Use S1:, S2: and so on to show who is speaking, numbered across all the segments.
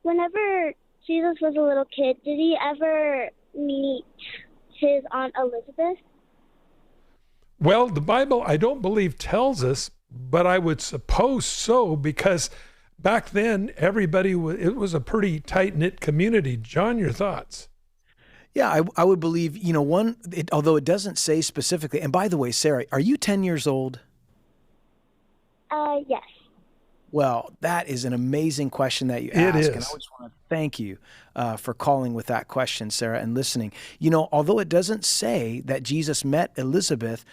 S1: whenever Jesus was a little kid, did he ever meet his Aunt Elizabeth?
S2: Well, the Bible, I don't believe, tells us, but I would suppose so, because back then, it was a pretty tight-knit community. John, your thoughts?
S3: Yeah, I would believe, although it doesn't say specifically, and by the way, Sarah, are you 10 years old?
S1: Yes.
S3: Well, that is an amazing question that you ask.
S2: It is.
S3: And I just want to thank you for calling with that question, Sarah, and listening. Although it doesn't say that Jesus met Elizabeth,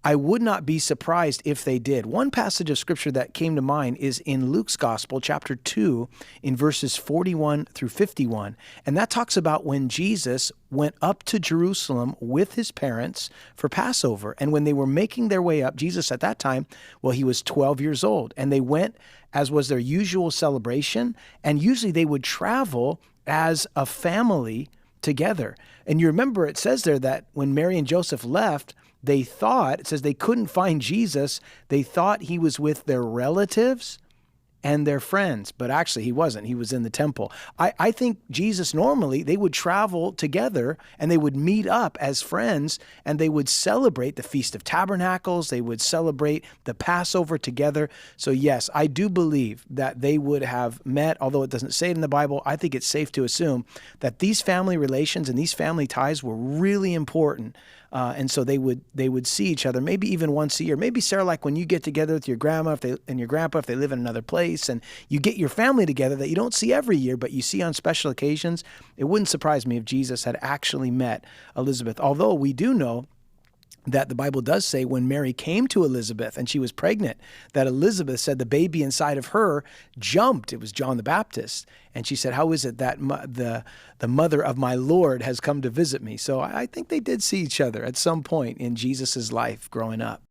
S3: I would not be surprised if they did. One passage of scripture that came to mind is in Luke's Gospel, chapter 2, in verses 41 through 51. And that talks about when Jesus went up to Jerusalem with his parents for Passover. And when they were making their way up, Jesus at that time, he was 12 years old. And they went, as was their usual celebration. And usually they would travel as a family together. And you remember it says there that when Mary and Joseph left, it says they couldn't find Jesus. They thought he was with their relatives and their friends, but actually he wasn't. He was in the temple. I think Jesus, normally they would travel together and they would meet up as friends and they would celebrate the Feast of Tabernacles. They would celebrate the Passover together. So yes, I do believe that they would have met, although it doesn't say it in the Bible. I think it's safe to assume that these family relations and these family ties were really important. And so they would see each other, maybe even once a year. Maybe, Sarah, like when you get together with your grandma and your grandpa, if they live in another place, and you get your family together that you don't see every year, but you see on special occasions, it wouldn't surprise me if Jesus had actually met Elizabeth. Although we do know that the Bible does say when Mary came to Elizabeth and she was pregnant, that Elizabeth said the baby inside of her jumped. It was John the Baptist. And she said, how is it that the mother of my Lord has come to visit me? So I think they did see each other at some point in Jesus's life growing up.